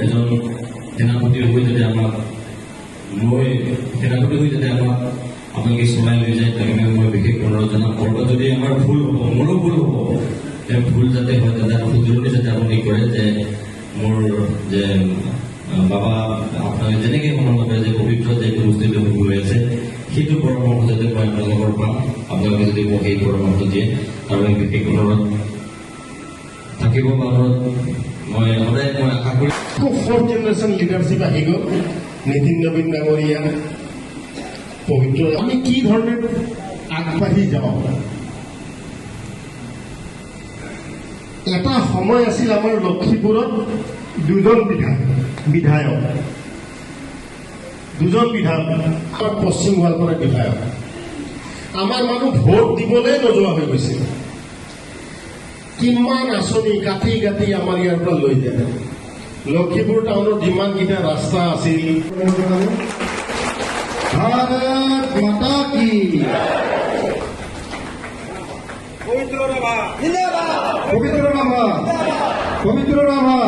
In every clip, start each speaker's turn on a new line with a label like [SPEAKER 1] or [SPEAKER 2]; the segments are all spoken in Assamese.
[SPEAKER 1] এজন সেনাপতি হৈ যদি আমাক মই সেনাপতি হৈ যদি আমাক আপোনালোকে চলাই লৈ যায় তেনেকৈ মই বিশেষ অনুৰোধ জনাম। ক'ৰবাত যদি আমাৰ ভুল হ'ব, মোৰো ভুল হ'ব, তেওঁ ভুল যাতে হয় দাদা শুধৰণি যাতে আপুনি কৰে যে মোৰ যে বাবা আপোনালোকে যেনেকৈ মনত কৰে যে পবিত্ৰ যে এইটো বস্তুটো হৈ আছে সেইটো পৰামৰ্শ যাতে মই আপোনালোকৰ পাম। আপোনালোকে যদি মোক সেই পৰামৰ্শ দিয়ে আৰু বিশেষ অনুৰোধ থাকিব পাৰত মই সদায় মই আশা কৰি
[SPEAKER 2] ফ'ৰ্থ জেনেৰেশ্যন লিডাৰশ্বিপ আহি গ'ল। নীতিন নবীন ডাঙৰীয়া পবিত্ৰ, আমি কি ধৰণে আগবাঢ়ি যাওঁ। এটা সময় আছিল আমাৰ লক্ষীপুৰত দুজন বিধায়ক আমাৰ পশ্চিম গোৱালপাৰা বিধায়ক। আমাৰ মানুহ ভোট দিবলৈ নোযোৱা হৈ গৈছে। কিমান আঁচনি কাটি কাটি আমাৰ ইয়াৰ পৰা লৈ যায়। লক্ষীপুৰ টাউনৰ যিমানকেইটা ৰাস্তা আছিল, ভাৰত মাতা কি পবিত্ৰ ৰাভা, পবিত্ৰ ৰাভা, পবিত্ৰ ৰাভা।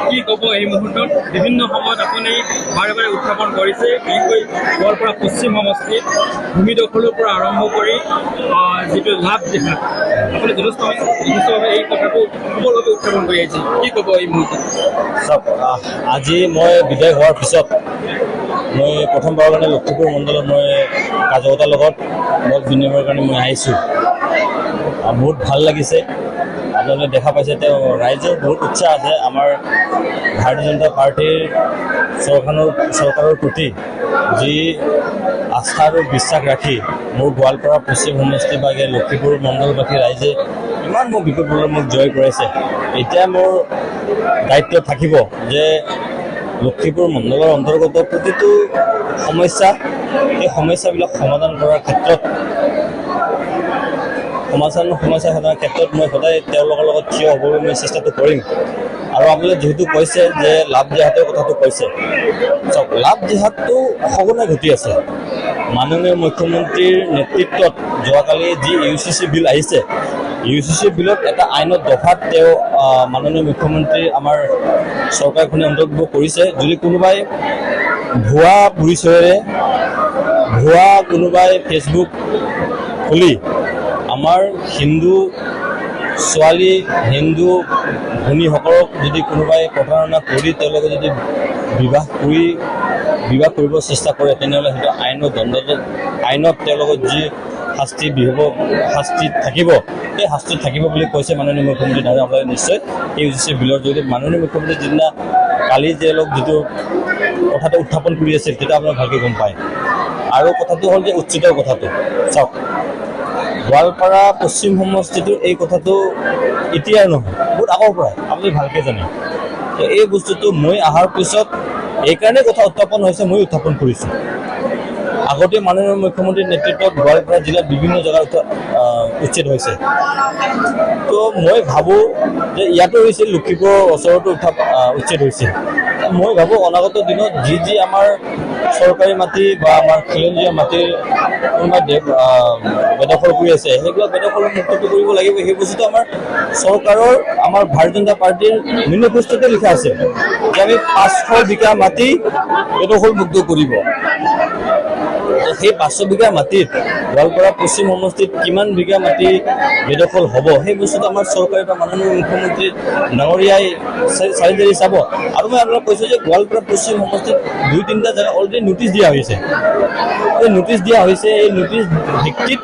[SPEAKER 3] কি ক'ব এই মুহূৰ্তত? বিভিন্ন সময়ত আপুনি বাৰে বাৰে উত্থাপন কৰিছে, বিশেষকৈ গোৱালপাৰা পশ্চিম সমষ্টিত ভূমি দখলৰ পৰা আৰম্ভ কৰি যিটো লাভ জেহাদ, আপুনি যথেষ্টভাৱে এই কথাটো সকলোকে উত্থাপন কৰি আহিছে। কি ক'ব এই মুহূৰ্তত?
[SPEAKER 4] চাওক, আজি মই বিদায় হোৱাৰ পিছত মই প্ৰথমবাৰৰ কাৰণে লক্ষীপুৰ মণ্ডলত মই কাজকতাৰ লগত মত বিনিময়ৰ কাৰণে মই আহিছোঁ। বহুত ভাল লাগিছে। আপোনালোকে দেখা পাইছে তেওঁ ৰাইজৰ বহুত উৎসাহ আছে আমাৰ ভাৰতীয় জনতা পাৰ্টীৰ চৰকাৰৰ প্ৰতি যি আস্থা আৰু বিশ্বাস ৰাখি মোৰ গোৱালপাৰা পশ্চিম সমষ্টিবাসী লক্ষীপুৰ মণ্ডলবাসী ৰাইজে ইমান মোক বিপদলৈ মোক জয় কৰাইছে। এতিয়া মোৰ দায়িত্ব থাকিব যে লক্ষীপুৰ মণ্ডলৰ অন্তৰ্গত প্ৰতিটো সমস্যা, এই সমস্যাবিলাক সমাধান কৰাৰ ক্ষেত্ৰত সমস্যা সমাধানৰ ক্ষেত্ৰত মই সদায় তেওঁলোকৰ লগত থিয় হ'বলৈ মই চেষ্টাটো কৰিম। আৰু আপোনালোকে যিহেতু কৈছে যে লাভ জেহাদৰ কথাটো কৈছে, চাওক, লাভ জেহাদটো সঘনাই ঘটি আছে। মাননীয় মুখ্যমন্ত্ৰীৰ নেতৃত্বত যোৱাকালি যি UCC বিল আহিছে, UCC বিলত এটা আইনত দফাত তেওঁ মাননীয় মুখ্যমন্ত্ৰী আমাৰ চৰকাৰখনে অন্তৰ্ভুক্ত কৰিছে, যদি কোনোবাই ভুৱা পৰিচয়েৰে কোনোবাই ফেচবুক খুলি আমাৰ হিন্দু ছোৱালী, হিন্দু ভনীসকলক যদি কোনোবাই প্ৰতাৰণা কৰি তেওঁলোকে যদি বিবাহ কৰিব চেষ্টা কৰে, তেনেহ'লে সেইটো আইনত তেওঁলোকৰ যি শাস্তি থাকিব, সেই শাস্তি থাকিব বুলি কৈছে মাননীয় মুখ্যমন্ত্ৰী ডাঙৰীয়া। আপোনালোকে নিশ্চয় এই UCC বিলৰ জৰিয়তে মাননীয় মুখ্যমন্ত্ৰী যিদিনা কালি তেওঁলোক যিটো কথাটো উত্থাপন কৰি আছিল তেতিয়া আপোনালোকে ভালকৈ গম পায়। আৰু কথাটো হ'ল যে উচ্ছেদৰ কথাটো, চাওক, গোৱালপাৰা পশ্চিম সমষ্টিটোৰ এই কথাটো এতিয়াই নহয়, বহুত আগৰ পৰাই আপুনি ভালকৈ জানে। এই বস্তুটো মই অহাৰ পিছত এইকাৰণে কথা উত্থাপন হৈছে, মই উত্থাপন কৰিছোঁ। আগতে মাননীয় মুখ্যমন্ত্ৰীৰ নেতৃত্বত গোৱালপাৰা জিলাত বিভিন্ন জেগাত উচ্ছেদ হৈছে। তো মই ভাবোঁ যে ইয়াতো হৈছিল, লক্ষীপুৰৰ ওচৰতো উচ্ছেদ হৈছিল। মই ভাবোঁ অনাগত দিনত যি আমাৰ চৰকাৰী মাটি বা আমাৰ খিলঞ্জীয়া মাটিৰ কোনোবা বেদখল কৰি আছে, সেইবিলাক বেদখল মুক্ত কৰিব লাগিব। সেই বস্তুটো আমাৰ চৰকাৰৰ, আমাৰ ভাৰতীয় জনতা পাৰ্টীৰ মেনিফেষ্টতে লিখা আছে যে আমি 500 বিঘা মাটি বেদখল মুক্ত কৰিব। সেই 500 বিঘা মাটিত গোৱালপাৰা পশ্চিম সমষ্টিত কিমান বিঘা মাটি বেদখল হ'ব সেই বস্তুটো আমাৰ চৰকাৰে বা মাননীয় মুখ্যমন্ত্ৰী ডাঙৰীয়াই চাৰিজাৰি চাব। আৰু মই আপোনাক কৈছোঁ যে গোৱালপাৰা পশ্চিম সমষ্টিত 2-3টা জেগা অলৰেডি নোটিছ দিয়া হৈছে। এই নোটিছ দিয়া হৈছে, এই নোটিছ ভিত্তিত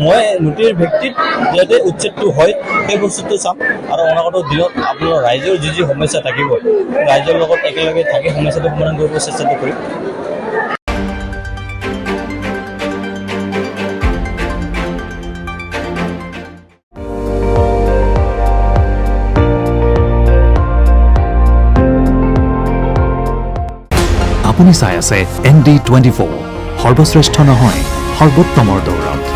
[SPEAKER 4] মই নোটিছ ভিত্তিত যাতে উচ্ছেদটো হয় সেই বস্তুটো চাম। আৰু অনাগত দিনত আপোনাৰ ৰাইজৰ যি সমস্যা থাকিব ৰাইজৰ লগত একেলগে থাকি সমস্যাটো সমাধান কৰিব চেষ্টাটো কৰিম।
[SPEAKER 5] আপুনি চাই আছে ND24 সৰ্বশ্ৰেষ্ঠ নহয় সৰ্বোত্তমৰ দৌৰত।